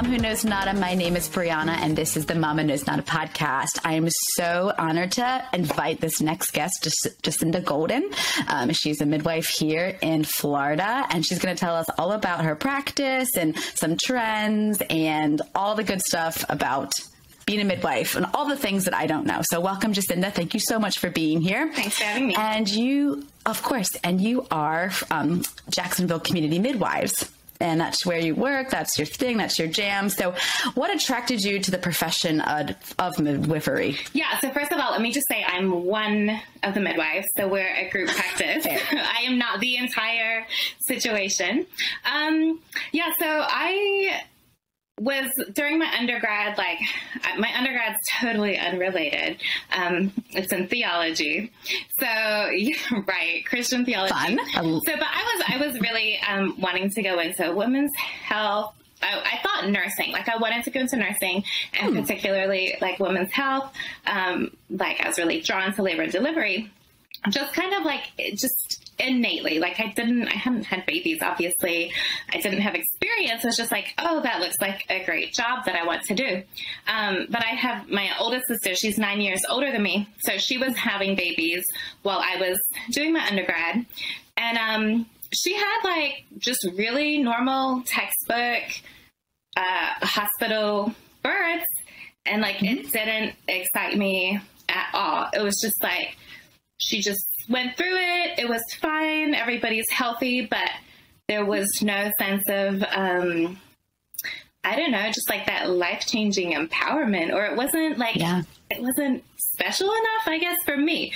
Mom Who Knows Nada. My name is Brianna, and this is the Mama Knows Nada podcast. I am so honored to invite this next guest, Jacinda Golden. She's a midwife here in Florida, and she's going to tell us all about her practice and some trends and all the good stuff about being a midwife and all the things that I don't know. So welcome, Jacinda. Thank you so much for being here. Thanks for having me. And you, of course, and you are Jacksonville Community Midwives. And that's where you work. That's your thing. That's your jam. So what attracted you to the profession of midwifery? Yeah. So first of all, let me just say I'm one of the midwives. So we're a group practice. I am not the entire situation. So I was during my undergrad, my undergrad's totally unrelated. It's in theology. So, right, Christian theology. Fun. But I was really wanting to go into women's health. I thought nursing, I wanted to go into nursing, and particularly women's health. I was really drawn to labor and delivery. Just kind of just innately, I hadn't had babies, obviously. I didn't have experience. It was just oh, that looks like a great job that I want to do. But I have my oldest sister, she's 9 years older than me. So she was having babies while I was doing my undergrad. And she had just really normal textbook hospital births. And it didn't excite me at all. It was just she just went through it. It was fine. Everybody's healthy, but there was no sense of, I don't know, just that life-changing empowerment, or it wasn't it wasn't special enough, I guess, for me.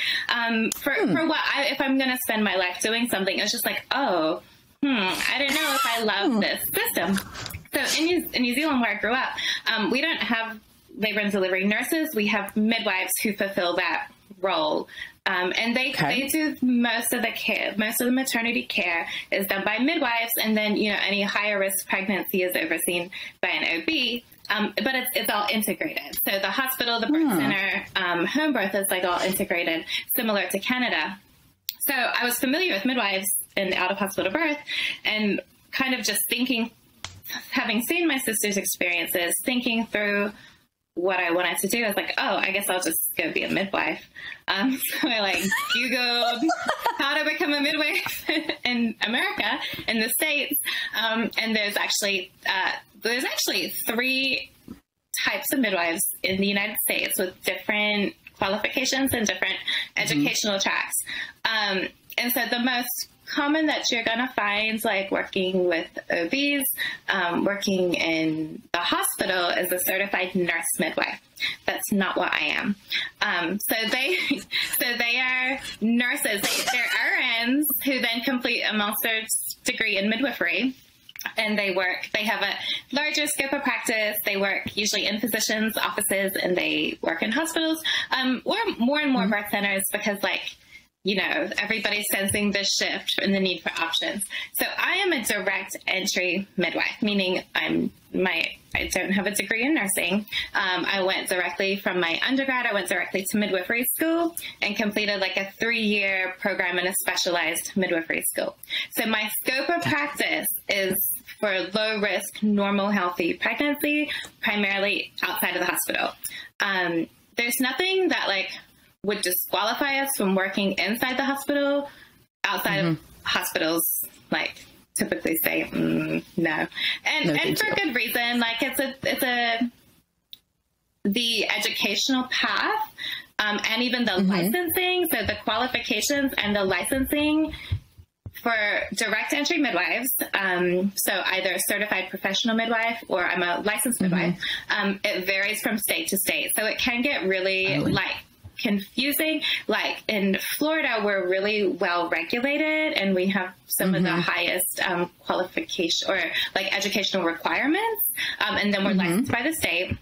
For what if I'm going to spend my life doing something, it's just I don't know if I love this system. So in New Zealand, where I grew up, we don't have labor and delivery nurses. We have midwives who fulfill that role. And they do most of the care. Most of the maternity care is done by midwives, and then any higher risk pregnancy is overseen by an OB. But it's all integrated. So the hospital, the birth center, home birth is all integrated, similar to Canada. So I was familiar with midwives and out of hospital birth, and kind of just thinking, having seen my sister's experiences, thinking through what I wanted to do. I was oh, I guess I'll just go be a midwife. So I Googled how to become a midwife in America, in the States. And there's actually 3 types of midwives in the United States with different qualifications and different educational tracks. And so the most common that you're going to find, working with OBs, working in the hospital, is a certified nurse midwife. That's not what I am. So they are nurses. They're RNs who then complete a master's degree in midwifery. And they have a larger scope of practice. They work usually in physicians' offices, and they work in hospitals, or more and more birth centers, because everybody's sensing this shift and the need for options. So I am a direct entry midwife, meaning I don't have a degree in nursing. I went directly from my undergrad. I went directly to midwifery school and completed a 3-year program in a specialized midwifery school. So my scope of practice is for low risk, normal, healthy pregnancy, primarily outside of the hospital. There's nothing that would disqualify us from working inside the hospital. Outside of hospitals, typically say no, and for good reason. It's the educational path, and even the licensing. So the qualifications and the licensing for direct entry midwives. So either a certified professional midwife or I'm a licensed midwife. It varies from state to state, so it can get really confusing. In Florida, we're really well regulated, and we have some of the highest qualification or educational requirements, and then we're licensed by the state.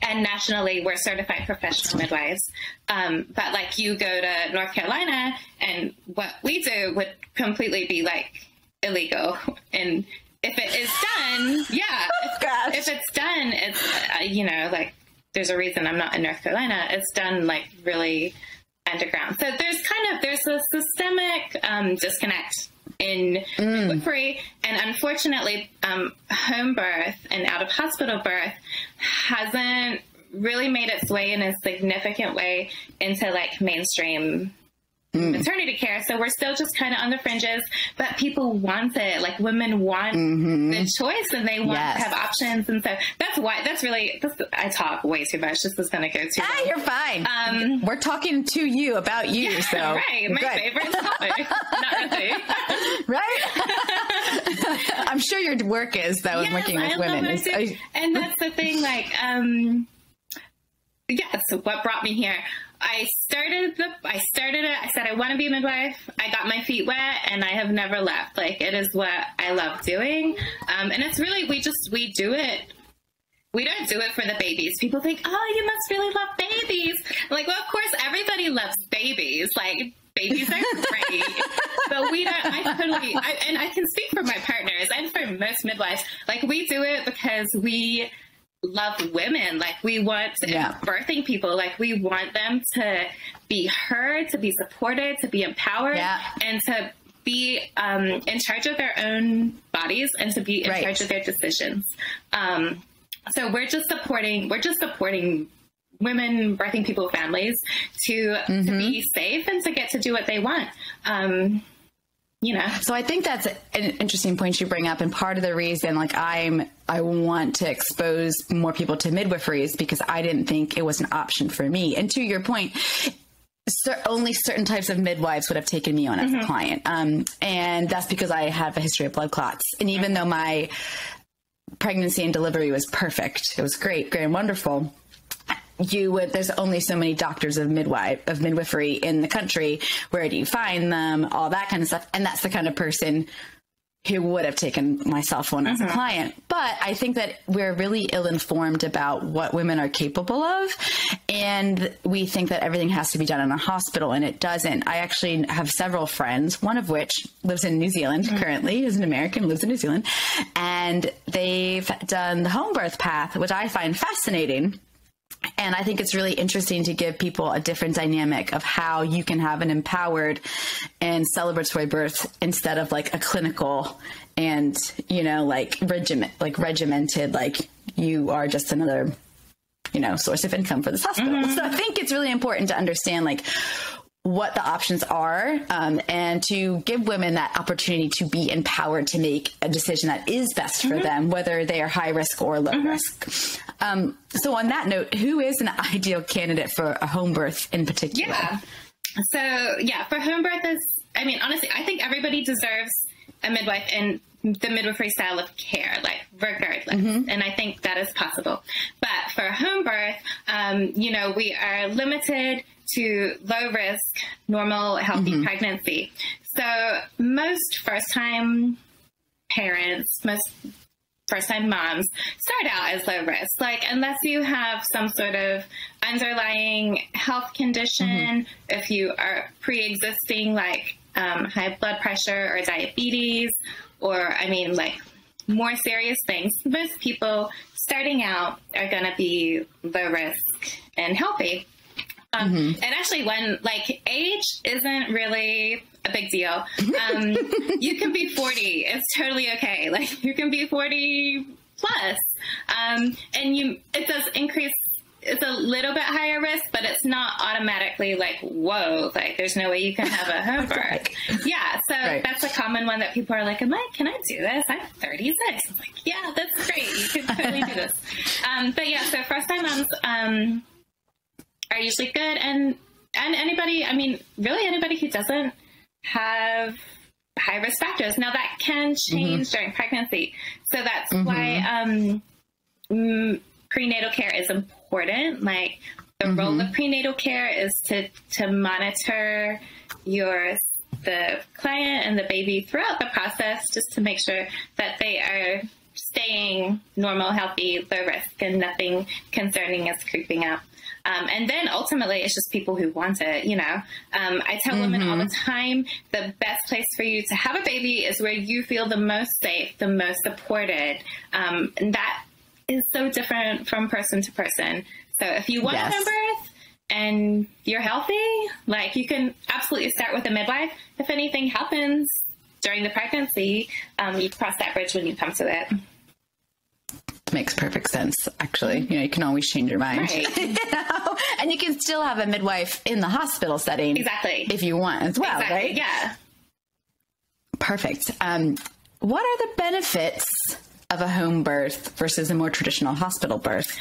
And nationally, we're certified professional midwives. But you go to North Carolina, and what we do would completely be illegal. And if it is done, if it's done, it's there's a reason I'm not in North Carolina. It's done really underground. So there's a systemic disconnect in midwifery. And unfortunately, home birth and out of hospital birth hasn't really made its way in a significant way into like mainstream maternity care. So we're still just kind of on the fringes, but people want it. Like women want the choice and they want to have options. And so I talk way too much. This is going to go too long. You're fine. We're talking to you about you. Yeah, so right. My favorite topic. Not really. Right? I'm sure your work is though, in working with women. And that's the thing, like, so what brought me here? I started it. I said, I want to be a midwife. I got my feet wet and I have never left. Like, it is what I love doing. And it's really, we do it. We don't do it for the babies. People think, oh, you must really love babies. I'm like, well, of course, everybody loves babies. Like, babies are great, but we don't, and I can speak for my partners and for most midwives. Like, we do it because we love women. Like, we want birthing people. Like, we want them to be heard, to be supported, to be empowered, and to be in charge of their own bodies and to be in charge of their decisions. So we're just supporting women, birthing people, families to be safe and to get to do what they want. So I think that's an interesting point you bring up. And part of the reason, like, I want to expose more people to midwifery is because I didn't think it was an option for me. And to your point, only certain types of midwives would have taken me on as a client. And that's because I have a history of blood clots. And even though my pregnancy and delivery was perfect, it was great and wonderful, there's only so many doctors of midwifery in the country. Where do you find them? All that kind of stuff. And that's the kind of person who would have taken myself on as a client. But I think that we're really ill-informed about what women are capable of. And we think that everything has to be done in a hospital, and it doesn't. I actually have several friends, one of which lives in New Zealand currently, is an American, lives in New Zealand. And they've done the home birth path, which I find fascinating. And I think it's really interesting to give people a different dynamic of how you can have an empowered and celebratory birth instead of like a clinical and, regimented, like you are just another, source of income for this hospital. So I think it's really important to understand like what the options are, and to give women that opportunity to be empowered to make a decision that is best for them, whether they are high risk or low risk. So on that note, who is an ideal candidate for a home birth in particular? For home birth honestly, I think everybody deserves a midwife in the midwifery style of care, like regardless. And I think that is possible. But for home birth, we are limited to low risk, normal, healthy pregnancy. So most first-time parents, most first-time moms start out as low risk. Like, unless you have some sort of underlying health condition, if you are pre-existing, like high blood pressure or diabetes, or more serious things, most people starting out are going to be low risk and healthy. And actually, when age isn't really a big deal, you can be 40. It's totally okay. Like, you can be 40 plus, and it does increase. It's a little bit higher risk, but it's not automatically like, whoa, like there's no way you can have a home birth. That's a common one that people are like, can I do this? I'm 36. I'm like, yeah, that's great. You can totally do this. So first time moms are usually good. And anybody, really anybody who doesn't have high risk factors. Now that can change during pregnancy. So that's why prenatal care is important. Like, the role of prenatal care is to monitor the client and the baby throughout the process, just to make sure that they are staying normal, healthy, low risk, and nothing concerning is creeping up. And then ultimately, it's just people who want it, I tell women all the time, the best place for you to have a baby is where you feel the most safe, the most supported. And that is so different from person to person. So if you want a home birth and you're healthy, like, you can absolutely start with a midwife. If anything happens during the pregnancy, you cross that bridge when you come to it. Makes perfect sense, actually. You can always change your mind. Right. And you can still have a midwife in the hospital setting. Exactly. If you want as well, exactly. right? Yeah. Perfect. What are the benefits of a home birth versus a more traditional hospital birth?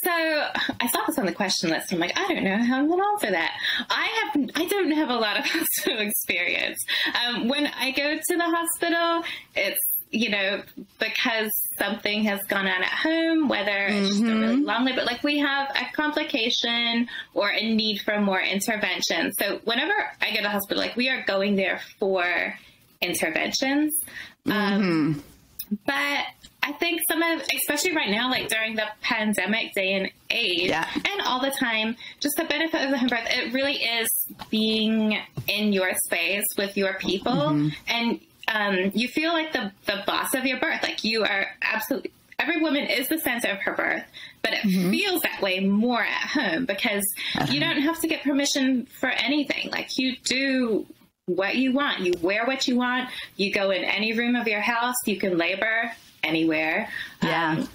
So I saw this on the question list. I'm like, I don't know how I'm going to answer that. I don't have a lot of hospital experience. When I go to the hospital, it's, because something has gone on at home, whether it's just a really long labor, like we have a complication or a need for more intervention. So whenever I go to the hospital, like we are going there for interventions. But I think especially right now, like during the pandemic day and age, and all the time, just the benefit of the home birth, it really is being in your space with your people. And you feel like the boss of your birth. Like you are absolutely, every woman is the center of her birth, but it feels that way more at home because you don't have to get permission for anything. Like you do what you want. You wear what you want. You go in any room of your house. You can labor anywhere.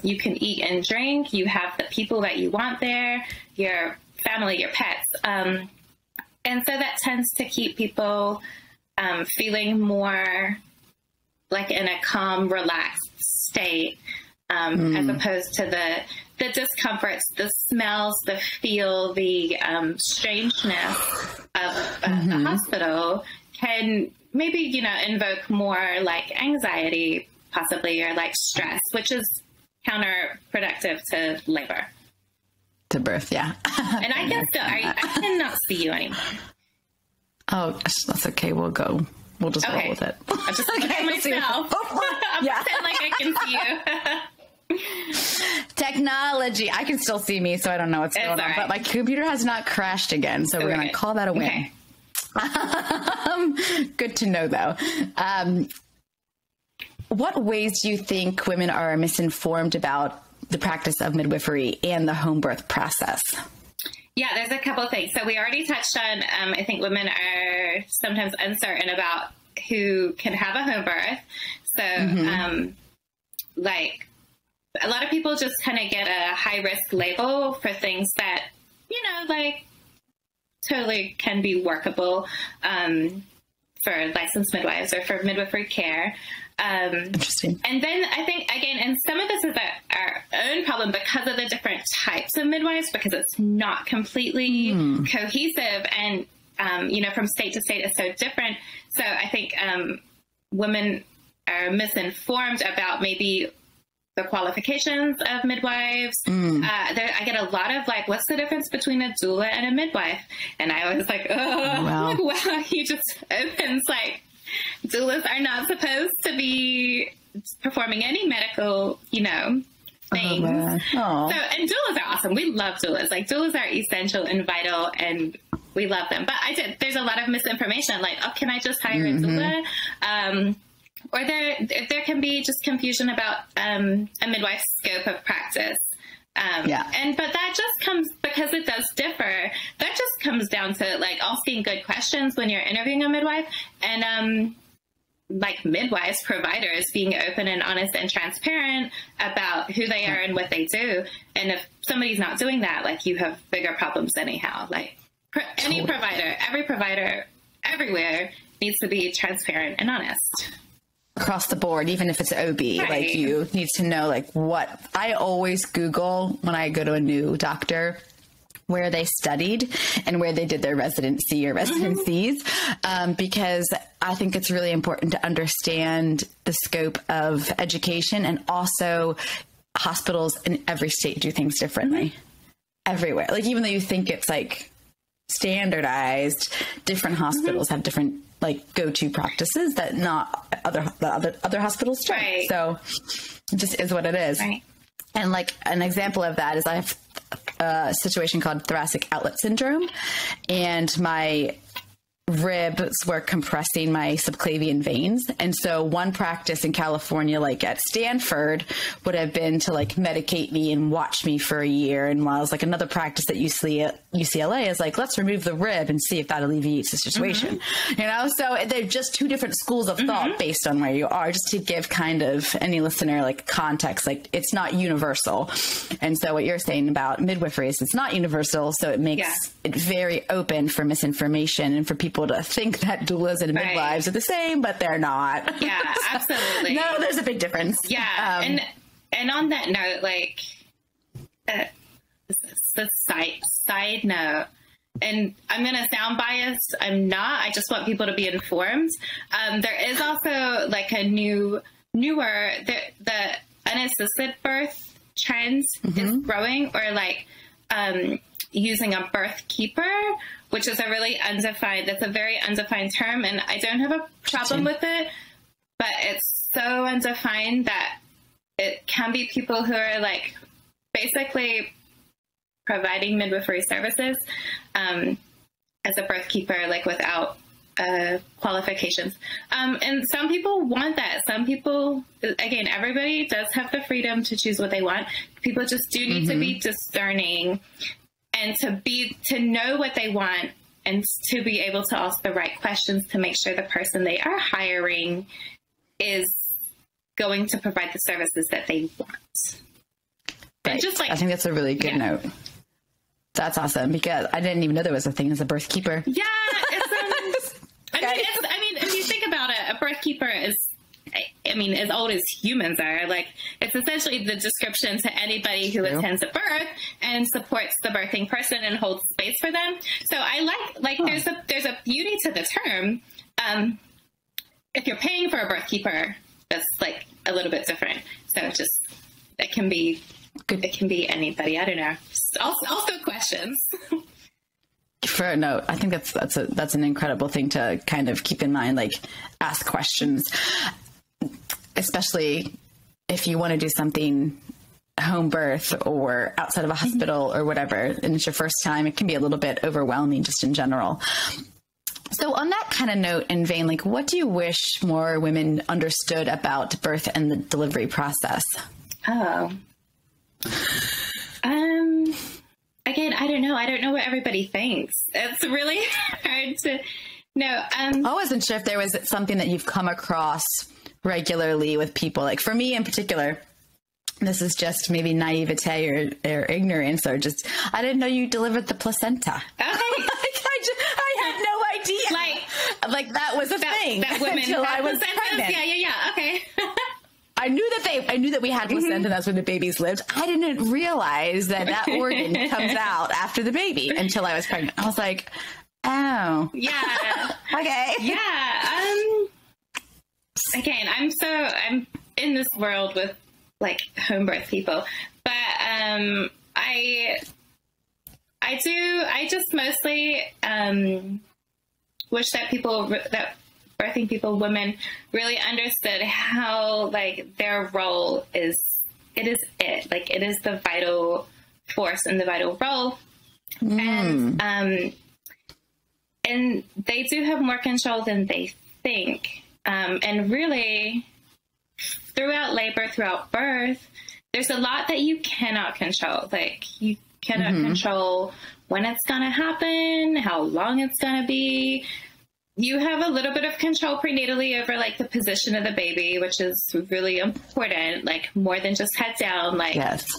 You can eat and drink. You have the people that you want there, your family, your pets. And so that tends to keep people feeling more like in a calm, relaxed state, as opposed to the discomforts, the smells, the feel, the strangeness of the hospital can maybe, invoke more like anxiety, possibly, or like stress, which is counterproductive to labor. To birth, yeah. And I cannot see you anymore. Oh, that's okay. We'll go. We'll just roll with it. I'm just looking at myself. I'm pretending like I can see you. Technology. I can still see me, so I don't know what's going on. Right. But my computer has not crashed again, so we're going to call that a win. Okay. Good to know, though. What ways do you think women are misinformed about the practice of midwifery and the home birth process? Yeah, there's a couple of things. So we already touched on, I think women are sometimes uncertain about who can have a home birth. So, like, a lot of people just kind of get a high-risk label for things that, like, totally can be workable for licensed midwives or for midwifery care. Interesting. And then I think, again, and some of this is our own problem because of the different types of midwives, because it's not completely cohesive and, from state to state is so different. So I think women are misinformed about maybe the qualifications of midwives. I get a lot of like, what's the difference between a doula and a midwife? And I was like, wow, he just opens like, doulas are not supposed to be performing any medical, things. So, and doulas are awesome. We love doulas. Like doulas are essential and vital, and we love them. But there's a lot of misinformation. Like, can I just hire a doula? Or there can be just confusion about a midwife's scope of practice. But that just comes, because it does differ, that just comes down to like asking good questions when you're interviewing a midwife, and like midwives, providers being open and honest and transparent about who they are and what they do. And if somebody's not doing that, like you have bigger problems anyhow. Like any provider, every provider everywhere needs to be transparent and honest. Across the board, even if it's OB, like you need to know like what I always Google when I go to a new doctor, where they studied and where they did their residency or residencies, because I think it's really important to understand the scope of education, and also hospitals in every state do things differently everywhere. Like even though you think it's like standardized, different hospitals have different like go-to practices that not other hospitals do. Right. So it just is what it is. Right. And like an example of that is I have a situation called thoracic outlet syndrome, and my ribs were compressing my subclavian veins. And so one practice in California, like at Stanford, would have been to like medicate me and watch me for a year. And while it's like another practice at UCLA is like, let's remove the rib and see if that alleviates the situation. You know, so they're just two different schools of thought based on where you are, just to give kind of any listener like context. Like, it's not universal. And so what you're saying about midwifery is it's not universal. So it makes it very open for misinformation and for people to think that doulas and midwives are the same, but they're not. Yeah, absolutely. No, there's a big difference. Yeah. And on that note, like, the side note, and I'm going to sound biased. I'm not. I just want people to be informed. There is also like a newer, the unassisted birth trends is growing, or like using a birth keeper, which is a very undefined term. And I don't have a problem with it, but it's so undefined that it can be people who are like basically providing midwifery services as a birth keeper, like without qualifications. And some people want that. Some people, again, everybody does have the freedom to choose what they want. People just do need to be discerning and to know what they want, and to be able to ask the right questions to make sure the person they are hiring is going to provide the services that they want. Right. And just like, I think that's a really good note. That's awesome, because I didn't even know there was a thing as a birth keeper. Yeah, it's, I mean, if you think about it, a birth keeper is, I mean, as old as humans are. Like, it's essentially the description to anybody who attends a birth and supports the birthing person and holds space for them. So I like there's a beauty to the term. If you're paying for a birth keeper, that's like a little bit different. So it can be anybody. I don't know. Also questions. For a note, I think that's an incredible thing to kind of keep in mind. Like, ask questions, especially if you want to do something home birth or outside of a hospital or whatever, and it's your first time. It can be a little bit overwhelming just in general. So on that kind of note and vein, like, what do you wish more women understood about birth and the delivery process? Oh. Again, I don't know. I don't know what everybody thinks. It's really hard to know. I wasn't sure if there was something that you've come across regularly with people. Like, for me in particular, this is just maybe naivete or ignorance, or just, I didn't know you delivered the placenta. Okay. I had no idea. Like that was a thing that women until I was pregnant. Yeah. Okay. I knew that we had placenta, and that's where the babies lived. I didn't realize that organ comes out after the baby until I was pregnant. I was like, oh. Yeah. Okay. Yeah. Again, I'm in this world with like home birth people, but I just mostly wish that birthing people, women, really understood how like their role is the vital force and the vital role. And they do have more control than they think. And really, throughout labor, throughout birth, there's a lot that you cannot control. Like, you cannot control when it's going to happen, how long it's going to be. You have a little bit of control prenatally over like the position of the baby, which is really important, like more than just head down, like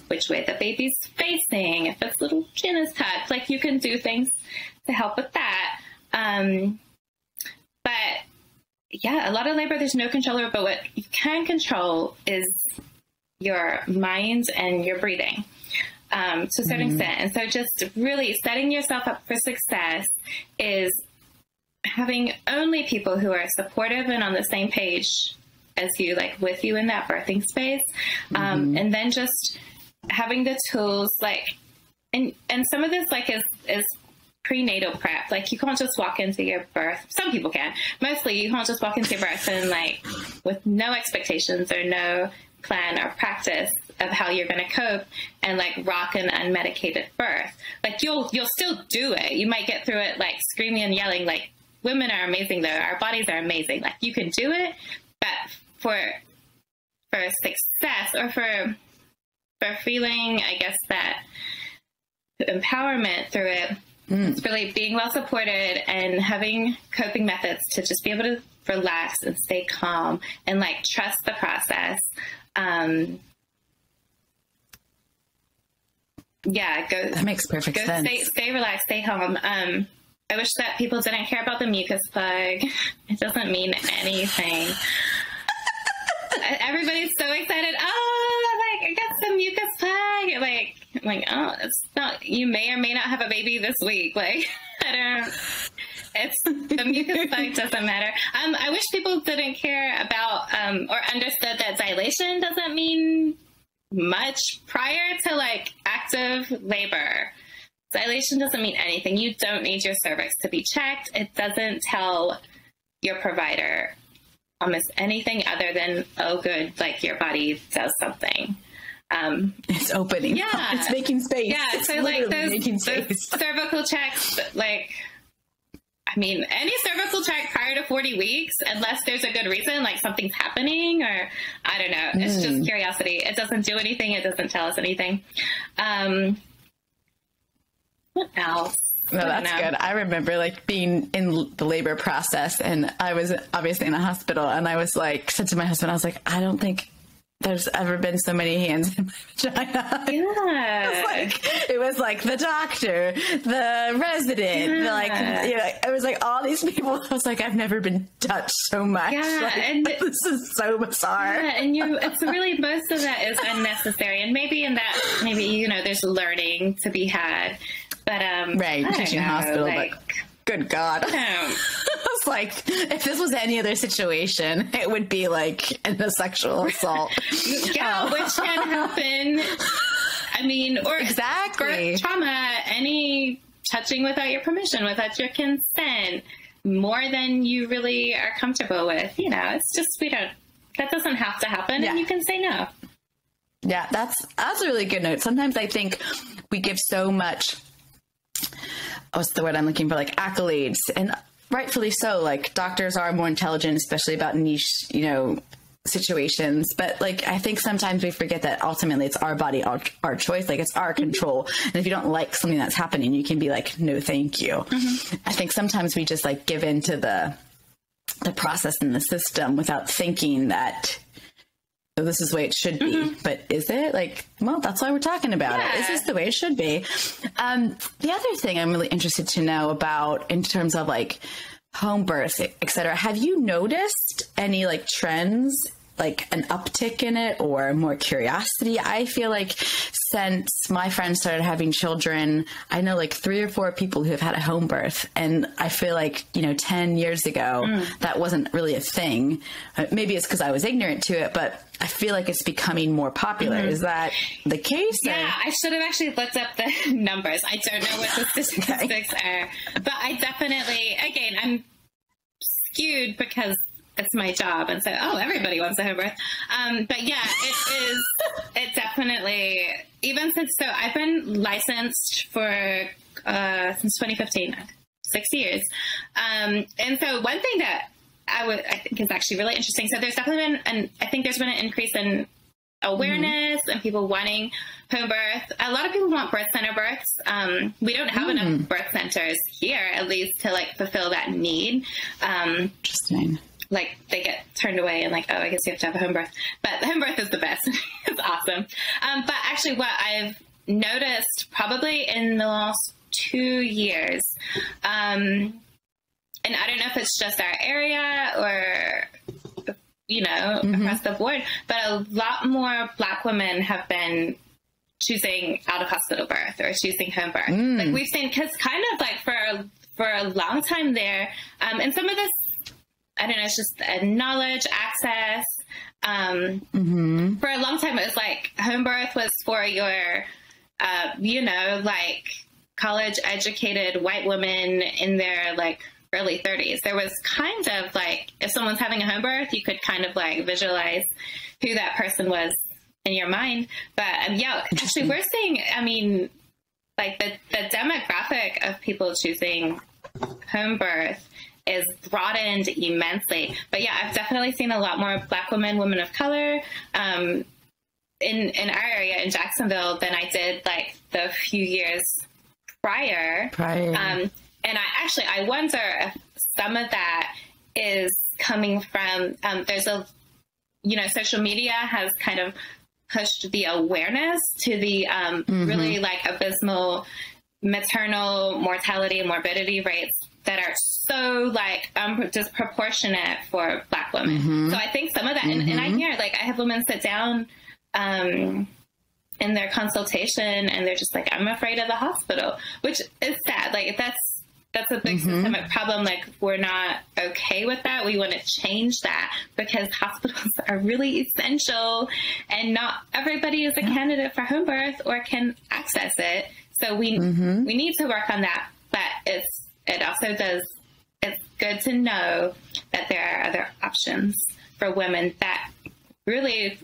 which way the baby's facing, if its little chin is tucked, like you can do things to help with that. But yeah, a lot of labor, there's no control over, but what you can control is your mind and your breathing. To a certain extent. And so just really setting yourself up for success is having only people who are supportive and on the same page as you, like with you in that birthing space. And then just having the tools, like, and some of this like is prenatal prep. Like, you can't just walk into your birth. Some people can. Mostly you can't just walk into your birth and like with no expectations or no plan or practice of how you're going to cope and like rock an unmedicated birth. Like, you'll still do it. You might get through it like screaming and yelling, like women are amazing though. Our bodies are amazing. Like you can do it, but for success or for feeling, I guess, that empowerment through it, it's really being well supported and having coping methods to just be able to relax and stay calm and like trust the process. That makes perfect sense. Stay relaxed, stay home. I wish that people didn't care about the mucus plug. It doesn't mean anything. Everybody's so excited. Oh, like I got some mucus plug. Like, I'm like, oh, it's not. You may or may not have a baby this week. Like, I don't. It's the mucus plug doesn't matter. I wish people didn't care about or understood that dilation doesn't mean much prior to like active labor. Dilation doesn't mean anything. You don't need your cervix to be checked. It doesn't tell your provider almost anything other than, oh, good, like your body does something. It's opening. Yeah. It's making space. Yeah. It's so like those space. cervical checks, like, I mean, any cervical check prior to 40 weeks, unless there's a good reason, like something's happening or I don't know, it's just curiosity. It doesn't do anything. It doesn't tell us anything. What else? No, that's good. I remember like being in the labor process and I was obviously in a hospital and I was like, said to my husband, I was like, I don't think there's ever been so many hands in my vagina. Yeah. It was like the doctor, the resident, it was like all these people. I was like, I've never been touched so much. Yeah. Like, And this is so bizarre. Yeah. And it's really, most of that is unnecessary. And maybe there's learning to be had. But, right. Teaching hospital, like, but good God. I was like, if this was any other situation, it would be like a sexual assault. Yeah, which can happen. I mean, or exactly birth trauma, any touching without your permission, without your consent, more than you really are comfortable with. You know, it's just, that doesn't have to happen, and you can say no. Yeah, that's a really good note. Sometimes I think we give so much, what's the word I'm looking for, like accolades, and rightfully so. Like doctors are more intelligent, especially about niche, situations. But like, I think sometimes we forget that ultimately it's our body, our choice. Like it's our control. And if you don't like something that's happening, you can be like, no, thank you. Mm-hmm. I think sometimes we just like give into the process in the system without thinking that, oh, this is the way it should be. Mm-hmm. But is it? Like, well, that's why we're talking about it. Is this the way it should be? The other thing I'm really interested to know about in terms of like home birth, et cetera, have you noticed any like trends, like an uptick in it or more curiosity? I feel like since my friends started having children, I know like 3 or 4 people who have had a home birth. And I feel like, 10 years ago, that wasn't really a thing. Maybe it's because I was ignorant to it, but I feel like it's becoming more popular. Mm-hmm. Is that the case? Yeah, I should have actually looked up the numbers. I don't know what the statistics are, but I definitely, again, I'm skewed because it's my job. And so, everybody wants a home birth. But yeah, it definitely, even since, so I've been licensed for, since 2015, 6 years. And so one thing that I think is actually really interesting. So there's definitely been, I think there's been an increase in awareness and people wanting home birth. A lot of people want birth center births. We don't have enough birth centers here, at least to like fulfill that need. Interesting. Like they get turned away and like, I guess you have to have a home birth, but home birth is the best. It's awesome. But actually what I've noticed probably in the last 2 years, and I don't know if it's just our area or, across the board, but a lot more Black women have been choosing out of hospital birth or choosing home birth. Like we've seen, cause kind of like for a long time there, and some of this, I don't know, it's just knowledge, access. For a long time, it was like home birth was for your, like college educated white women in their like early 30s. There was kind of like, if someone's having a home birth, you could kind of like visualize who that person was in your mind. But actually we're seeing, like the demographic of people choosing home birth is broadened immensely. But yeah, I've definitely seen a lot more Black women of color, in our area in Jacksonville than I did like the few years prior. And I wonder if some of that is coming from, there's a, social media has kind of pushed the awareness to the really like abysmal maternal mortality and morbidity rates that are so like disproportionate for Black women. So I think some of that, and I hear, like, I have women sit down in their consultation and they're just like, I'm afraid of the hospital, which is sad. Like that's a big systemic problem. Like, we're not okay with that. We want to change that because hospitals are really essential and not everybody is a candidate for home birth or can access it. So we need to work on that, but it's good to know that there are other options for women that really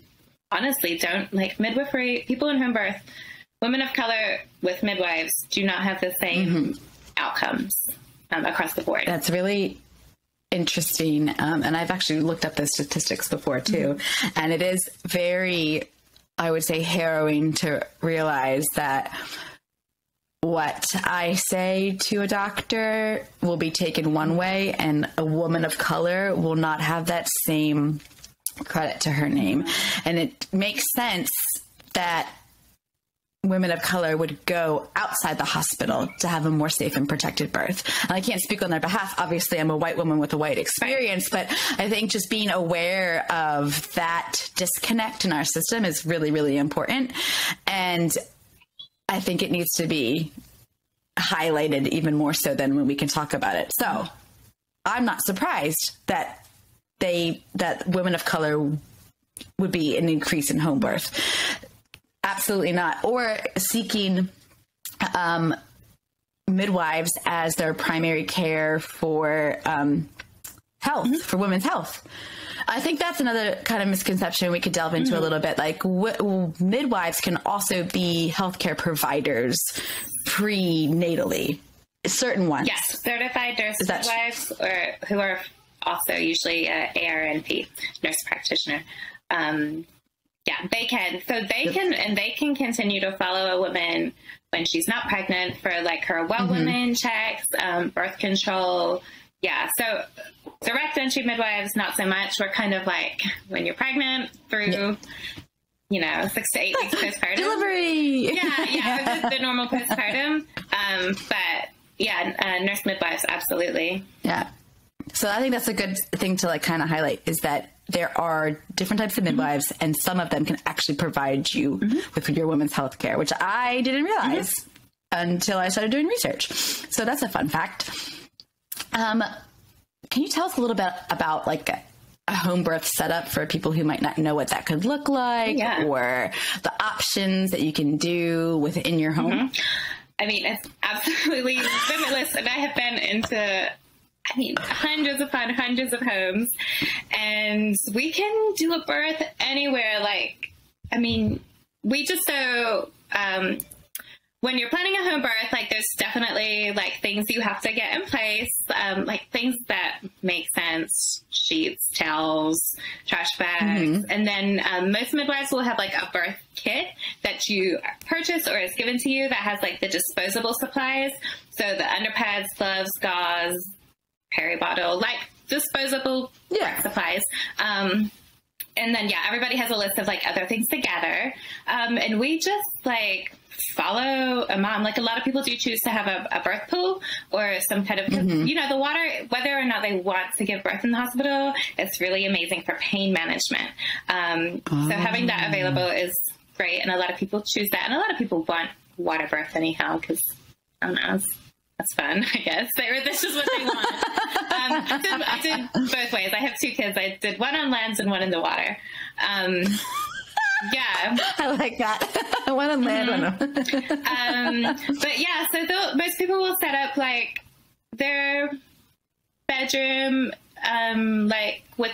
honestly don't, like midwifery, people in home birth, women of color with midwives do not have the same outcomes across the board. That's really interesting. And I've actually looked up the statistics before too. And it is very, I would say, harrowing to realize that what I say to a doctor will be taken one way and a woman of color will not have that same credit to her name. And it makes sense that women of color would go outside the hospital to have a more safe and protected birth. And I can't speak on their behalf. Obviously, I'm a white woman with a white experience, but I think just being aware of that disconnect in our system is really, really important. And I think it needs to be highlighted even more so than when we can talk about it. So I'm not surprised that women of color would be an increase in home birth. Absolutely not. Or seeking midwives as their primary care for health, for women's health. I think that's another kind of misconception we could delve into a little bit. Like, midwives can also be healthcare providers prenatally, certain ones. Yes, certified nurse midwives, or who are also usually ARNP, nurse practitioner. Yeah, they can. So they can, and they can continue to follow a woman when she's not pregnant for like her well woman checks, birth control. Yeah. So direct entry midwives, not so much. We're kind of like when you're pregnant through, 6 to 8 weeks postpartum. Delivery. Yeah. The normal postpartum. But yeah, nurse midwives, absolutely. Yeah. So I think that's a good thing to like kind of highlight, is that there are different types of midwives and some of them can actually provide you with your women's health care, which I didn't realize until I started doing research. So that's a fun fact. Can you tell us a little bit about like a home birth setup for people who might not know what that could look like, or the options that you can do within your home? I mean, it's absolutely limitless. And I have been into hundreds upon hundreds of homes, and we can do a birth anywhere. Like, we just when you're planning a home birth, like there's definitely like things you have to get in place, like things that make sense, sheets, towels, trash bags. And then most midwives will have like a birth kit that you purchase or is given to you that has like the disposable supplies. So the underpads, gloves, gauze, peri bottle, like disposable supplies. And then, everybody has a list of like other things to gather. And we just like follow a mom. Like a lot of people do choose to have a birth pool or some kind of, the water, whether or not they want to give birth in the hospital, it's really amazing for pain management. So having that available is great. And a lot of people choose that. And a lot of people want water birth anyhow, because I don't know, that's fun, I guess. This is what they want. I did both ways. I have 2 kids. I did one on land and one in the water. Yeah. I like that. One on land, one on. But yeah, so most people will set up like their bedroom, like with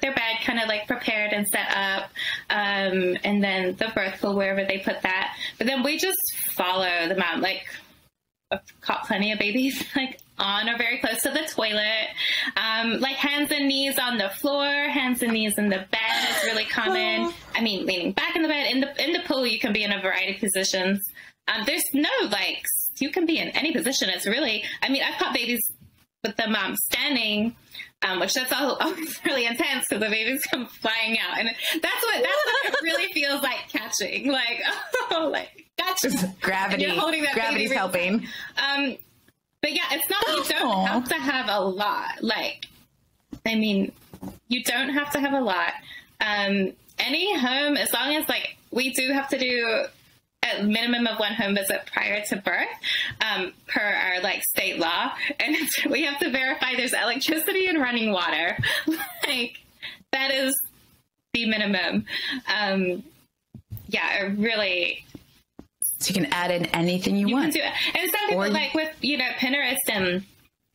their bed kind of like prepared and set up, and then the birth pool wherever they put that. But then we just follow the mom. Like, I've caught plenty of babies like on or very close to the Like hands and knees on the floor, hands and knees in the bed is really common. I mean, leaning back in the bed. In the pool, you can be in a variety of positions. There's no, like, you can be in any position. It's really, I mean, I've caught babies with the mom standing, which that's always really intense because the babies come flying out. And that's what it really feels like catching. Like, oh, like, gotcha. Gravity. And you're holding that Gravity's baby helping. But yeah, it's not, you don't have to have a lot. Like, I mean, you don't have to have a lot. Any home, as long as, like, we do have to do a minimum of one home visit prior to birth, per our, like, state law. And we have to verify there's electricity and running water. Like, that is the minimum. Yeah, it really... So you can add in anything you want. Can do it. And some people, like, with, you know, Pinterest and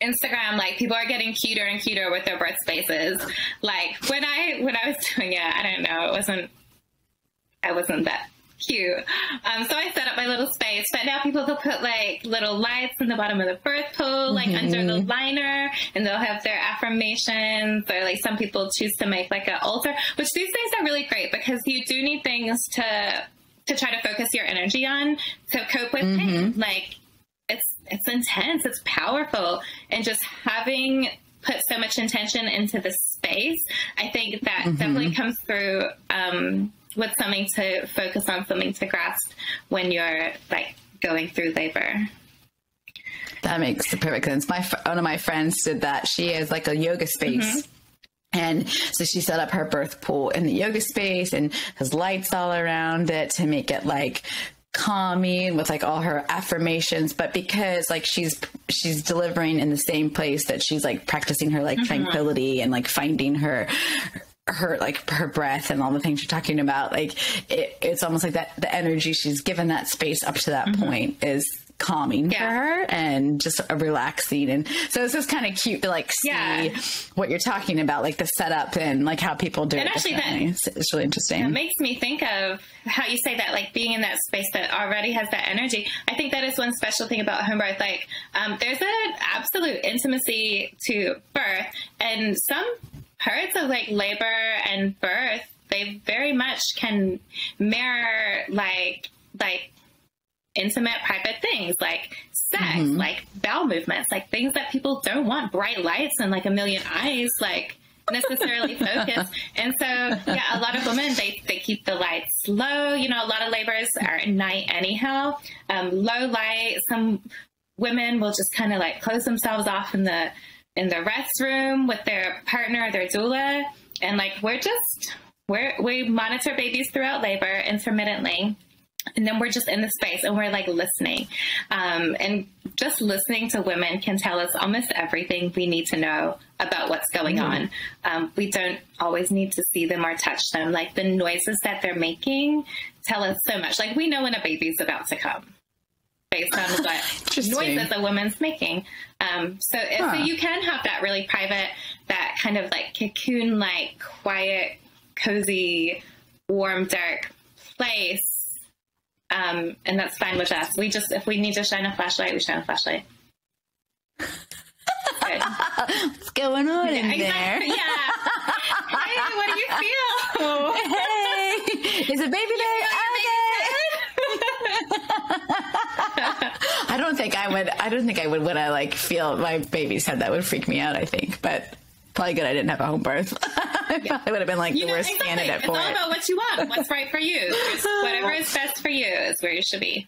Instagram, like, people are getting cuter and cuter with their birth spaces. Like, when I was doing it, I don't know, I wasn't that cute. So I set up my little space, but now people will put, like, little lights in the bottom of the birth pool, like, under the liner, and they'll have their affirmations, or, like, some people choose to make, like, an altar, which these things are really great because you do need things to try to focus your energy on to cope with pain. Like, it's intense, it's powerful, and just having put so much intention into the space, I think that definitely comes through with something to focus on, something to grasp when you're, like, going through labor. That makes the perfect sense. One of my friends did that. She has, like, a yoga space. And so she set up her birth pool in the yoga space and has lights all around it to make it, like, calming with, like, all her affirmations. But because, like, she's delivering in the same place that she's, like, practicing her, like, tranquility and, like, finding her like her breath and all the things you're talking about, like, it's almost like that the energy she's given that space up to that point is calming for her and just relaxing. And so it's just kind of cute to, like, see what you're talking about, like the setup and, like, how people do it. Actually, it's really interesting. It makes me think of how you say that, like, being in that space that already has that energy. I think that is one special thing about home birth. Like, there's an absolute intimacy to birth, and some parts of, like, labor and birth, they very much can mirror, like intimate, private things, like sex, like bowel movements, like things that people don't want bright lights and, like, a million eyes, like, necessarily focused. And so, yeah, a lot of women, they keep the lights low. You know, a lot of labors are at night anyhow. Low light. Some women will just kind of, like, close themselves off in the restroom with their partner or their doula. And, like, we monitor babies throughout labor intermittently. And then we're just in the space and we're, like, listening. And just listening to women can tell us almost everything we need to know about what's going on. We don't always need to see them or touch them. Like, the noises that they're making tell us so much. Like, we know when a baby's about to come based on what noises a woman's making. So you can have that really private, that kind of, like, cocoon-like, quiet, cozy, warm, dark place. And that's fine with us. If we need to shine a flashlight, we shine a flashlight. What's going on in there? Yeah. Hey, what do you feel? Hey, is a baby there? I don't think I would when I, like, feel my baby's head. That would freak me out, I think. But probably good I didn't have a home birth. I probably would have been, like, the worst candidate for it. It's all about what you want, what's right for you. Whatever is best for you is where you should be.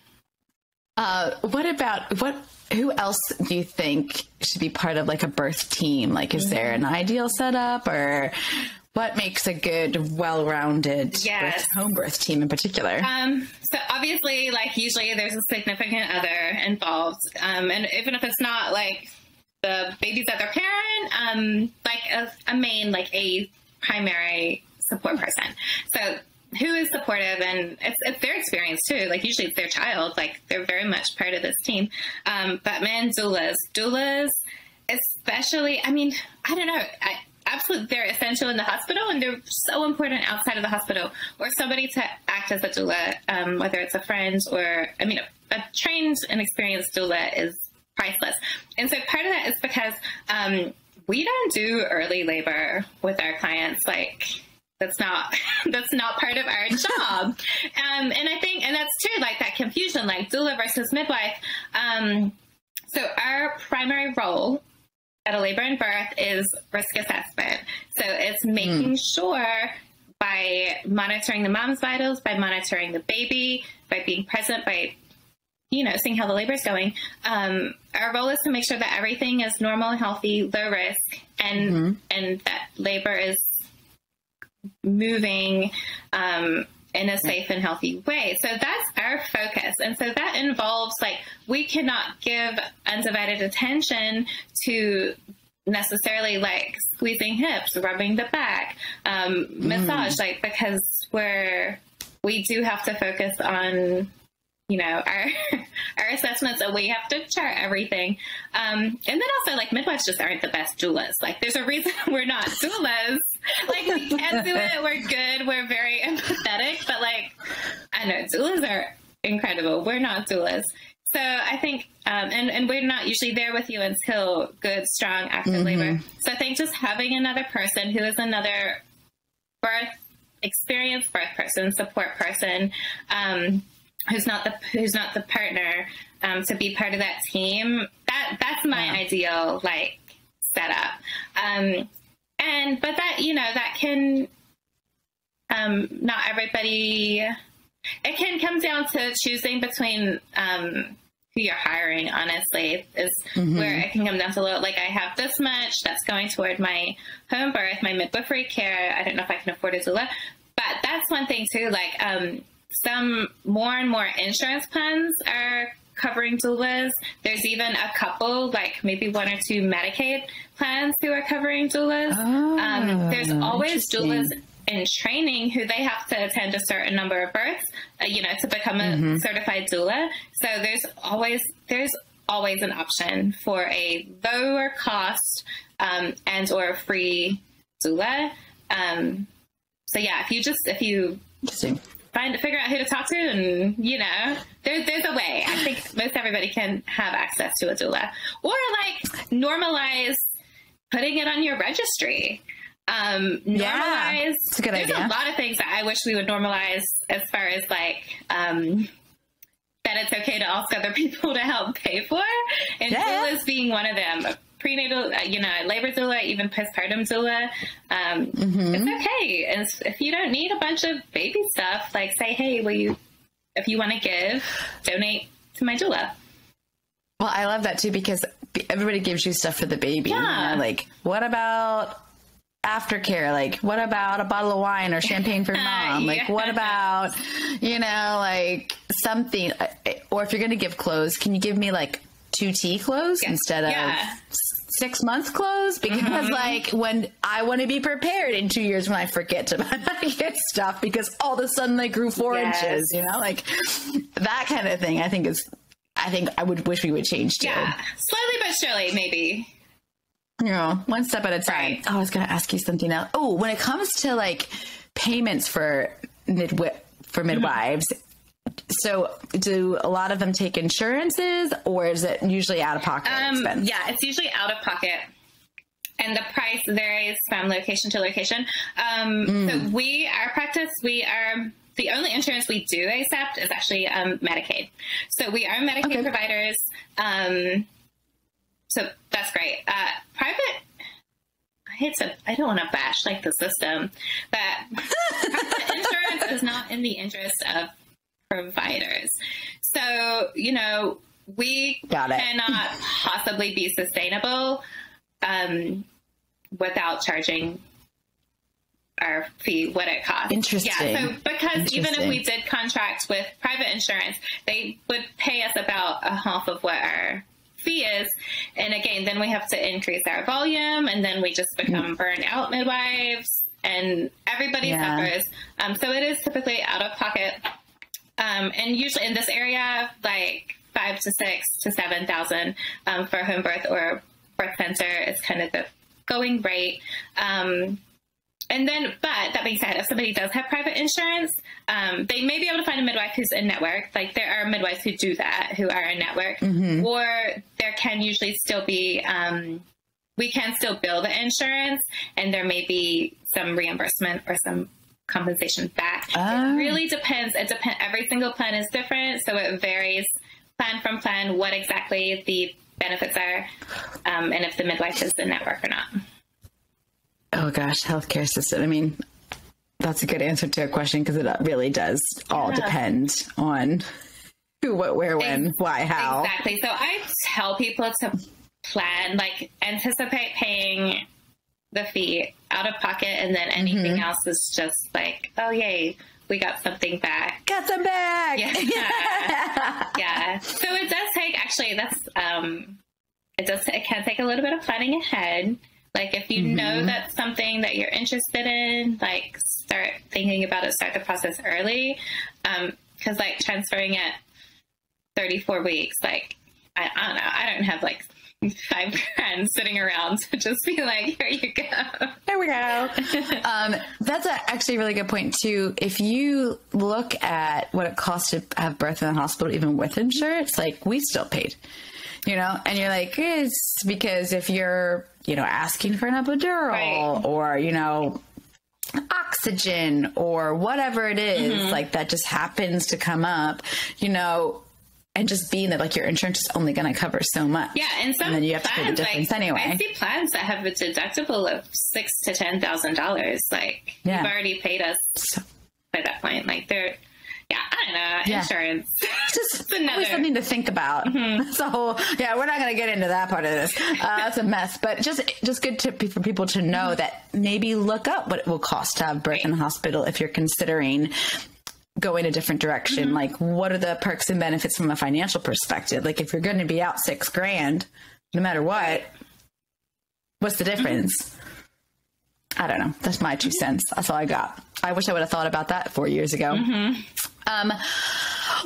Who else do you think should be part of, like, a birth team? Like, is there an ideal setup, or what makes a good, well-rounded home birth team in particular? So obviously, like, usually there's a significant other involved. And even if it's not, like, the baby's other parent, like a main, like, a primary support person. So who is supportive, and it's their experience too. Like, usually it's their child, like, they're very much part of this team. But man, doulas, especially, I mean, I don't know, absolutely, they're essential in the hospital, and they're so important outside of the hospital, or somebody to act as a doula, whether it's a friend or, I mean, a trained and experienced doula is priceless. And so part of that is because we don't do early labor with our clients. Like, that's not part of our job. And I think, and that's true, like that confusion, like doula versus midwife. So our primary role at a labor and birth is risk assessment. So it's making sure, by monitoring the mom's vitals, by monitoring the baby, by being present, by, you know, seeing how the labor is going. Our role is to make sure that everything is normal, healthy, low risk, and that labor is moving in a safe and healthy way. So that's our focus. And so that involves, like, we cannot give undivided attention to necessarily like squeezing hips, rubbing the back, massage, like, because we do have to focus on, you know, our assessments, and we have to chart everything. And then also, like, midwives just aren't the best doulas. Like, there's a reason we're not doulas. Like, we can do it. We're good. We're very empathetic. But, like, I know doulas are incredible. We're not doulas. So I think, and we're not usually there with you until good, strong after labor. So I think just having another person who is another experienced birth person, support person, who's not the partner, to be part of that team, that's my ideal, like, setup. But that, you know, that can, not everybody, it can come down to choosing between, who you're hiring, honestly, is where it can come down to, like, I have this much that's going toward my home birth, my midwifery care. I don't know if I can afford a doula, but that's one thing too. Like, some more and more insurance plans are covering doulas. There's even a couple, like maybe one or two Medicaid plans who are covering doulas. There's always doulas in training who they have to attend a certain number of births, you know, to become a certified doula. So there's always an option for a lower cost and or free doula. So yeah, if you figure out who to talk to, and, you know, there's a way. I think most everybody can have access to a doula, or like normalize putting it on your registry. Normalize. It's a good idea. There's a lot of things that I wish we would normalize, as far as like, that it's okay to ask other people to help pay for, and doulas being one of them. Prenatal, you know, labor doula, even postpartum doula. It's okay. And if you don't need a bunch of baby stuff, like, say, hey, if you want to donate to my doula. Well, I love that too, because everybody gives you stuff for the baby. Yeah. You know, like, what about Aftercare? Like, what about a bottle of wine or champagne for mom? Like, what about, you know, like something, or if you're going to give clothes, can you give me like 2T clothes instead of 6 months clothes? Because like, when I want to be prepared in 2 years when I forget to buy my kids stuff because all of a sudden they grew 4 inches, you know, like that kind of thing. I think I would wish we would change too. Yeah, slowly but surely, maybe. You know, one step at a time. Right. Oh, I was going to ask you something else. Oh, when it comes to like payments for midwives, so do a lot of them take insurances, or is it usually out of pocket expense? Yeah, it's usually out of pocket, and the price varies from location to location. So our practice, the only insurance we do accept is actually Medicaid. So we are Medicaid providers. So that's great. Private, I don't want to bash like the system, but private insurance is not in the interest of providers. So, you know, we cannot possibly be sustainable without charging our fee what it costs. Interesting. Yeah, so because even if we did contract with private insurance, they would pay us about a half of what our fee is. And again, then we have to increase our volume, and then we just become burnt out midwives, and everybody suffers. So it is typically out of pocket. And usually in this area, like 5,000 to 6,000 to 7,000 for home birth or birth center is kind of the going rate. And then, but that being said, if somebody does have private insurance, they may be able to find a midwife who's in network. Like, there are midwives who do that, who are in network, or there can usually still be we can still bill the insurance, and there may be some reimbursement or some compensation back. It really depends. Every single plan is different, so it varies plan from plan what exactly the benefits are, and if the midwife is in network or not. Oh gosh, healthcare system. I mean, that's a good answer to a question, because it really does all depend on who, what, where, when, why, how. Exactly. So I tell people to plan, like, anticipate paying the fee out of pocket, and then anything else is just like, oh yay, we got something back. Got some back. Yeah. Yeah. So it does take, actually, it can take a little bit of planning ahead. Like, if you know that's something that you're interested in, like, start thinking about it, start the process early. Because, like, transferring at 34 weeks, like, I don't know, I don't have, like, $5,000 sitting around to just be like, here you go. There we go. That's actually a really good point, too. If you look at what it costs to have birth in the hospital, even with insurance, like, we still paid. You know, and you're like, it's because if you're, you know, asking for an epidural or, you know, oxygen or whatever it is, like, that just happens to come up, you know, and just being that, like, your insurance is only going to cover so much. Yeah. And then you have to pay the difference, like, anyway. I see plans that have a deductible of $6,000 to $10,000. Like, you've already paid us by that point. Like, they're, I don't know, insurance. Just always something to think about. So, we're not going to get into that part of this. That's a mess. But just good for people to know that maybe look up what it will cost to have birth in the hospital if you're considering going a different direction. Like, what are the perks and benefits from a financial perspective? Like, if you're going to be out $6,000, no matter what, what's the difference? I don't know. That's my 2 cents. That's all I got. I wish I would have thought about that 4 years ago.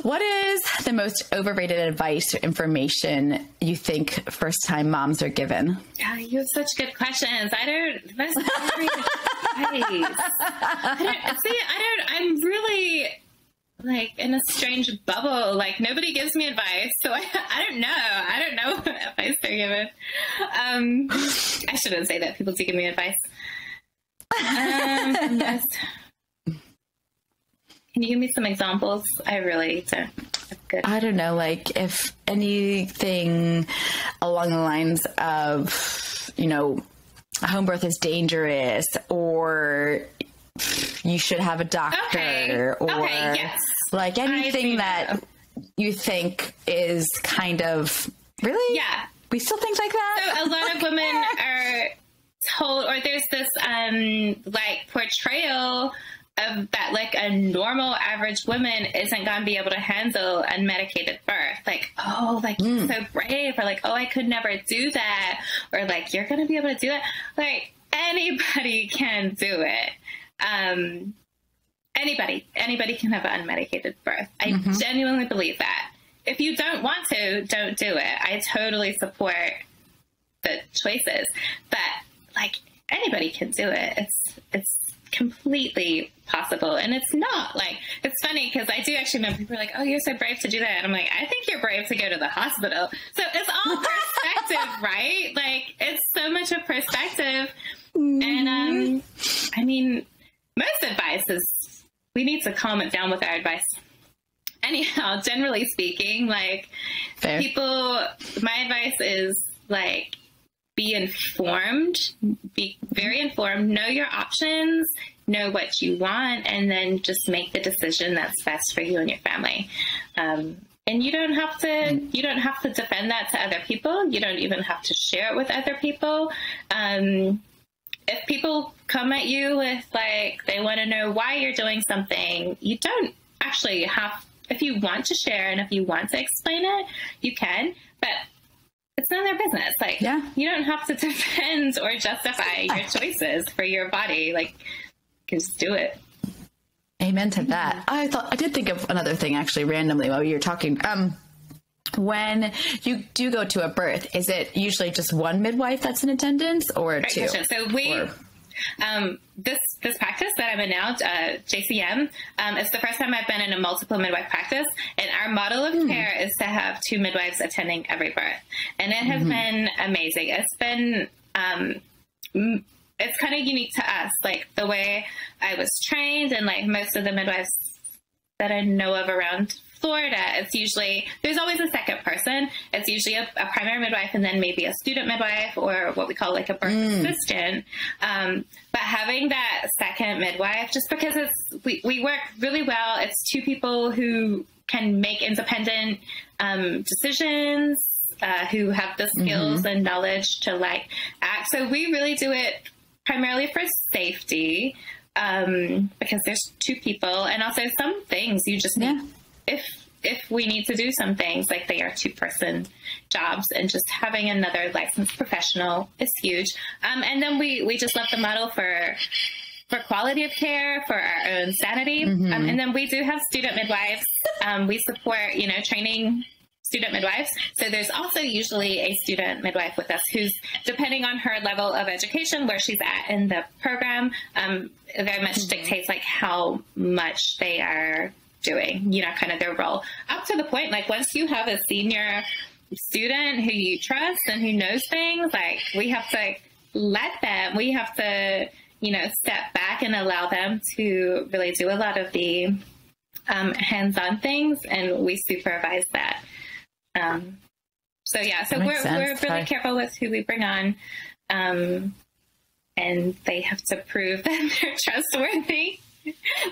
What is the most overrated advice or information you think first-time moms are given? Yeah, you have such good questions. Most overrated advice. I'm really, like, in a strange bubble. Like, nobody gives me advice, so I don't know. I don't know what advice they're given. I shouldn't say that. People do give me advice. Can you give me some examples? I really don't. Good. I don't know, like, if anything along the lines of, you know, home birth is dangerous, or you should have a doctor, or like anything that you think is kind of, really? Yeah. We still think like that? So a lot of women are told, or there's this like portrayal of that, like, a normal average woman isn't going to be able to handle unmedicated birth. Like, oh, like, you're so brave, or like, oh, I could never do that, or like, you're going to be able to do that. Like, anybody can do it. Anybody can have an unmedicated birth. I genuinely believe that. If you don't want to, don't do it. I totally support the choices, but, like, anybody can do it. It's completely possible. And it's not, like, it's funny because I do actually know people are like, oh, you're so brave to do that. And I'm like, I think you're brave to go to the hospital. So it's all perspective, right? Like, it's so much of perspective. And I mean, most advice is we need to calm it down with our advice. Anyhow, generally speaking, like, my advice is, like, be informed, be very informed, know your options, know what you want, and then just make the decision that's best for you and your family. And you don't have to defend that to other people. You don't even have to share it with other people. If people come at you with, like, they want to know why you're doing something, you don't actually have, if you want to share and if you want to explain it, you can, but it's none of their business. Like, you don't have to defend or justify your choices for your body. Like, just do it. Amen to that. I did think of another thing, actually, randomly while you were talking. When you do go to a birth, is it usually just one midwife that's in attendance, or Great two? Question. So this practice that I'm in now, JCM, it's the first time I've been in a multiple midwife practice, and our model of care is to have 2 midwives attending every birth, and it has been amazing. It's been it's kind of unique to us. Like the way I was trained and like most of the midwives that I know of around Florida, it's usually, there's always a second person. It's usually a primary midwife and then maybe a student midwife or what we call like a birth assistant. But having that second midwife, just because we work really well, it's two people who can make independent decisions, who have the skills and knowledge to like act. So we really do it primarily for safety, because there's two people, and also some things you just need, if we need to do some things, like they are 2-person jobs, and just having another licensed professional is huge. And then we just love the model for quality of care, for our own sanity. And then we do have student midwives. We support, training student midwives. So there's also usually a student midwife with us who's, depending on her level of education, where she's at in the program, very much dictates like how much they are doing, kind of their role, up to the point, like once you have a senior student who you trust and who knows things, like we have to step back and allow them to really do a lot of the hands-on things, and we supervise that. So we're really careful with who we bring on, and they have to prove that they're trustworthy.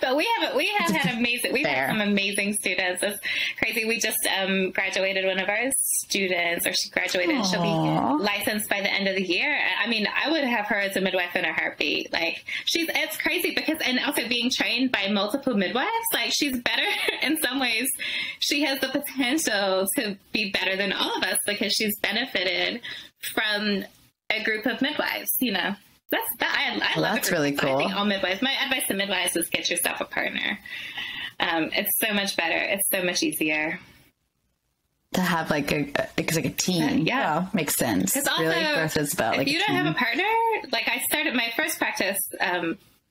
But we've had some amazing students. It's crazy. We just graduated one of our students, or she graduated. And she'll be licensed by the end of the year. I mean, I would have her as a midwife in a heartbeat. Like it's crazy because, and also being trained by multiple midwives, like she's better in some ways. She has the potential to be better than all of us because she's benefited from a group of midwives, I love it. That's really cool. I think all midwives, my advice to midwives is get yourself a partner. It's so much better. It's so much easier to have like a team. Yeah, makes sense. Because also, if you don't have a partner, like I started my first practice,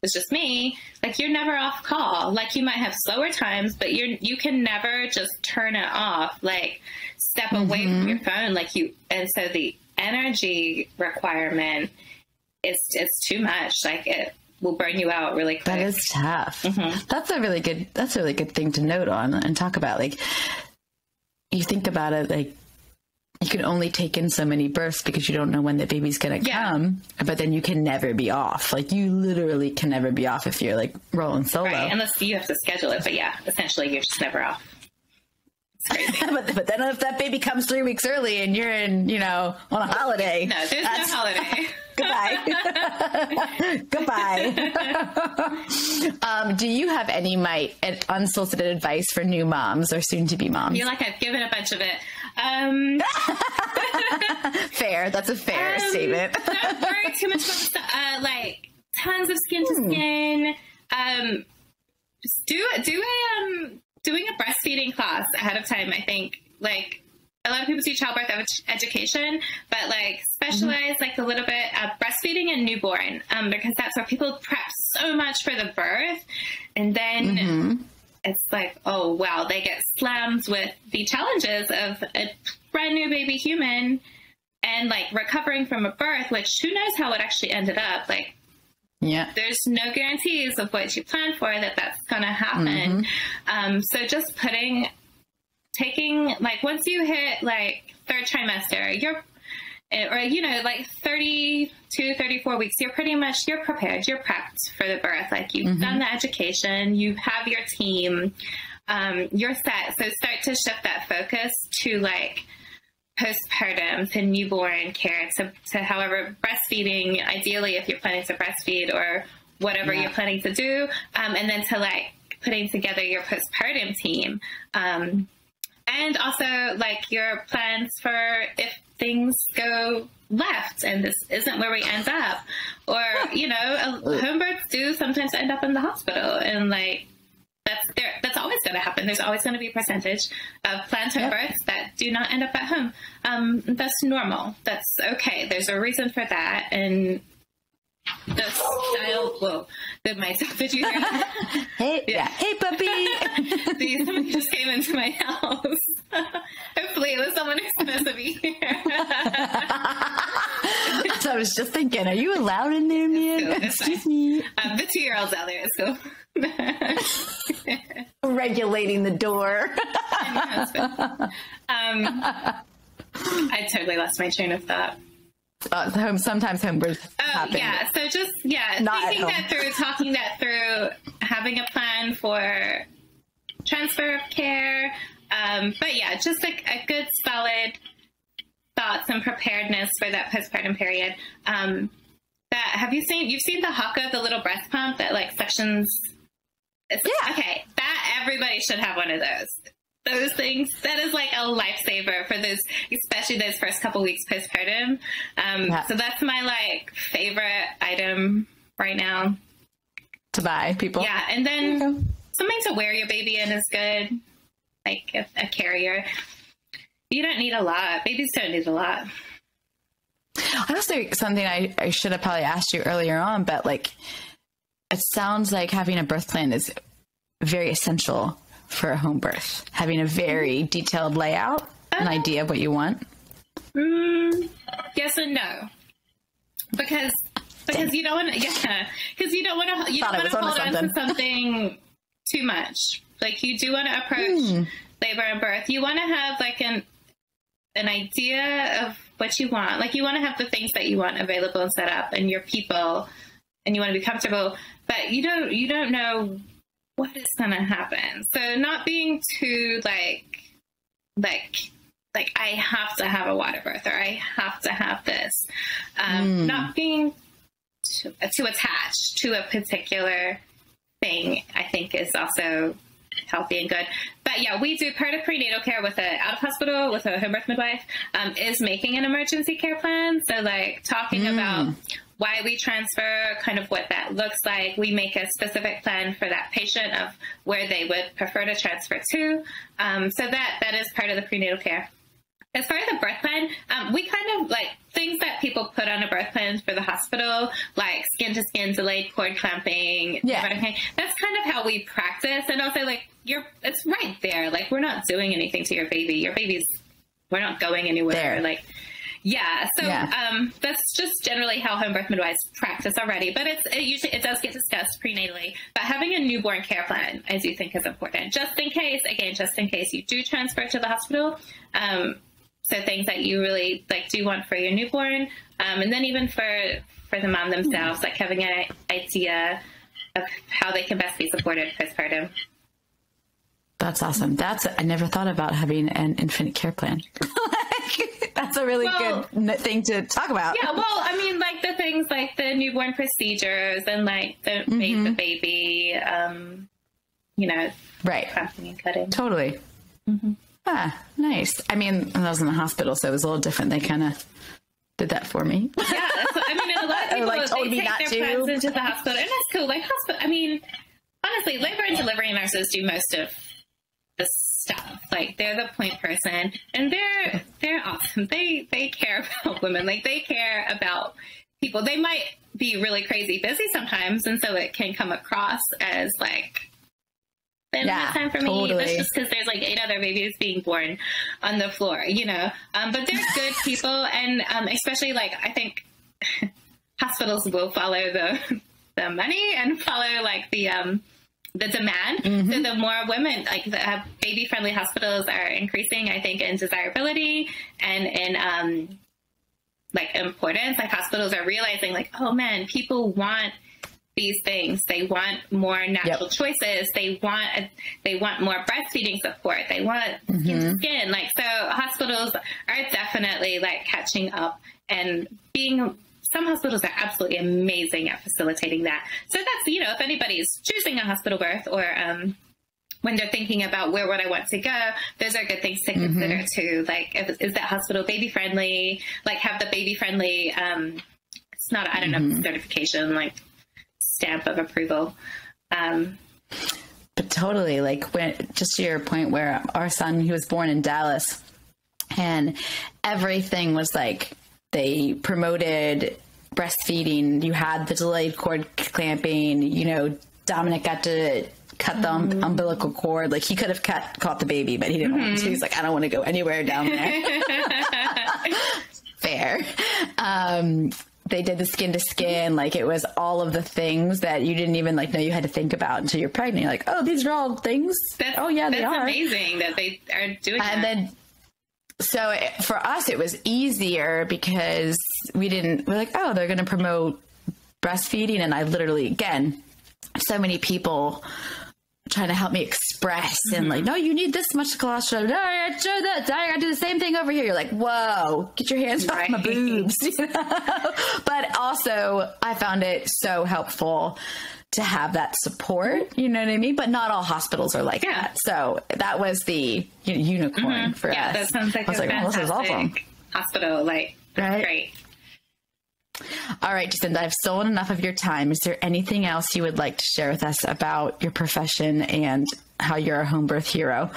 was just me. Like you're never off call. Like you might have slower times, but you can never just turn it off. Like step away from your phone. And so the energy requirement, it's too much. Like it will burn you out really quick. That is tough. That's a really good thing to note on and talk about. Like you think about it, like you can only take in so many births because you don't know when the baby's going to come, but then you can never be off. Like you literally can never be off if you're like rolling solo. Right, unless you have to schedule it. But yeah, essentially you're just never off. It's crazy. but then if that baby comes 3 weeks early and you're in, on a holiday. No, there's no holiday. Goodbye. Do you have any unsolicited advice for new moms or soon-to-be moms? You're like, I've given a bunch of it. Fair. That's a fair statement. Don't worry too much about like tons of skin to skin. Just doing a breastfeeding class ahead of time. I think like a lot of people do childbirth education, but like specialize like a little bit of breastfeeding and newborn, because that's where people prep so much for the birth. And then it's like, oh, wow, they get slammed with the challenges of a brand new baby human and like recovering from a birth, which who knows how it actually ended up. Like, there's no guarantees of what you plan for that's going to happen. So just taking like once you hit like third trimester, like 32, 34 weeks, you're prepared, you're prepped for the birth. Like you've done the education, you have your team, you're set. So start to shift that focus to like postpartum, to newborn care, to however breastfeeding, ideally if you're planning to breastfeed or whatever you're planning to do. And then to like putting together your postpartum team. And also like your plans for if things go left and this isn't where we end up, or, home births do sometimes end up in the hospital, and like, that's always going to happen. There's always going to be a percentage of planned home births that do not end up at home. That's normal. That's okay. There's a reason for that. And the style. Whoa, myself. Did you hear that? Hey, yeah. Hey, puppy. Somebody just came into my house. Hopefully, it was someone who's supposed to be here. So I was just thinking, are you allowed in there, man? Excuse me. The 2-year-old's out there. It's cool. Regulating the door. I totally lost my train of thought. Sometimes home births happen. Yeah. So just, thinking that through, talking that through, having a plan for transfer of care. But yeah, just a good solid thoughts and preparedness for that postpartum period. You've seen the Haka, the little breast pump that like suctions. Okay. That everybody should have one of those. Those things, that is like a lifesaver for those, especially those first couple weeks postpartum. So that's my like favorite item right now to buy people. Yeah. And then something to wear your baby in is good. Like a carrier. You don't need a lot. Babies don't need a lot. Honestly, something I should have probably asked you earlier on, but like, it sounds like having a birth plan is very essential for a home birth. Having a very detailed layout, an idea of what you want. Yes and no. Because you don't want to, because you don't want to hold on to something too much. Like you do want to approach labor and birth. You want to have like an idea of what you want. Like you want to have the things that you want available and set up and your people, and you want to be comfortable, but you don't know what is going to happen. So not being too like I have to have a water birth or I have to have this. Not being too attached to a particular thing, I think is also healthy and good. But yeah, we do part of prenatal care with out of hospital with a home birth midwife is making an emergency care plan. So like talking about why we transfer, kind of what that looks like. We make a specific plan for that patient of where they would prefer to transfer to. So that is part of the prenatal care. As far as the birth plan, we kind of like things that people put on a birth plan for the hospital, like skin to skin, delayed cord clamping. Yeah. That's kind of how we practice. And also like it's right there. Like we're not doing anything to your baby. Your baby's, we're not going anywhere. There. Like, yeah. So, that's just generally how home birth midwives practice already, but it does get discussed prenatally, but having a newborn care plan, I do think is important, just in case you do transfer to the hospital. So things that you really like do want for your newborn. And then even for the mom themselves, like having an idea of how they can best be supported postpartum. That's awesome. I never thought about having an infant care plan. That's a really good thing to talk about. Yeah, well, I mean, like the things like the newborn procedures and like the baby, right. clamping and cutting. Totally. Ah, nice. I mean, I was in the hospital, so it was a little different. They kind of did that for me. Yeah, I mean, a lot of people like, told they me take not their to. plans into the hospital, and that's cool. Like hospital, I mean, honestly, labor and delivery nurses do most of the stuff. Like they're the point person, and they're awesome. They care about women. Like they care about people. They might be really crazy busy sometimes, and so it can come across as like, then it's time for me. That's just because there's like 8 other babies being born on the floor, but they're good people. And especially like, I think hospitals will follow the money and follow like the demand. So the more women, like the baby friendly hospitals are increasing, I think, in desirability and in like importance. Like hospitals are realizing like, oh man, people want these things. They want more natural choices. They want more breastfeeding support. They want skin to skin. Like, so hospitals are definitely like catching up and some hospitals are absolutely amazing at facilitating that. So that's, if anybody's choosing a hospital birth or, when they're thinking about where would I want to go, those are good things to consider too. Like, is that hospital baby friendly? Like have the baby friendly, it's not, I don't know, certification, like, stamp of approval. But totally, like just to your point where our son, he was born in Dallas and everything was like, they promoted breastfeeding, you had the delayed cord clamping, you know, Dominic got to cut the umbilical cord. Like he could have caught the baby, but he didn't want to. He's like, I don't want to go anywhere down there. Fair. They did the skin to skin. Like it was all of the things that you didn't even like know you had to think about until you're pregnant. You're like, oh, these are all things. They are. That's amazing that they are doing that. And then, so for us, it was easier because we're like, oh, they're going to promote breastfeeding. And I literally, again, so many people trying to help me express and like, no, you need this much cholesterol. No, I got to do the same thing over here. You're like, whoa, get your hands off my boobs. You know? But also I found it so helpful to have that support, you know what I mean? But not all hospitals are like that. So that was the unicorn for us. Yeah, that sounds like a fantastic awesome hospital. Like, that's great. All right, Jacinda, I've stolen enough of your time. Is there anything else you would like to share with us about your profession and how you're a home birth hero?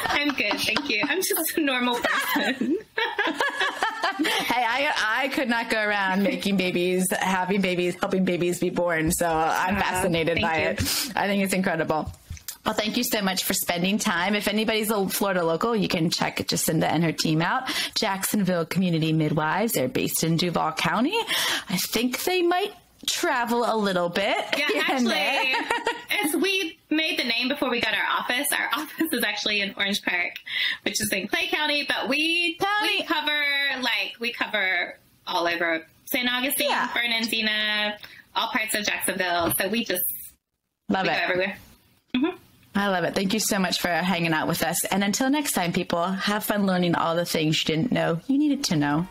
I'm good, thank you. I'm just a normal person. Hey, I could not go around making babies, having babies, helping babies be born. So I'm fascinated by it. I think it's incredible. Well, thank you so much for spending time. If anybody's a Florida local, you can check Jacinda and her team out. Jacksonville Community Midwives. They're based in Duval County. I think they might travel a little bit. Yeah, actually, as we made the name before we got our office is actually in Orange Park, which is in Clay County, but we cover all over St. Augustine, Fernandina, all parts of Jacksonville. So we go everywhere. I love it. Thank you so much for hanging out with us. And until next time, people, have fun learning all the things you didn't know you needed to know.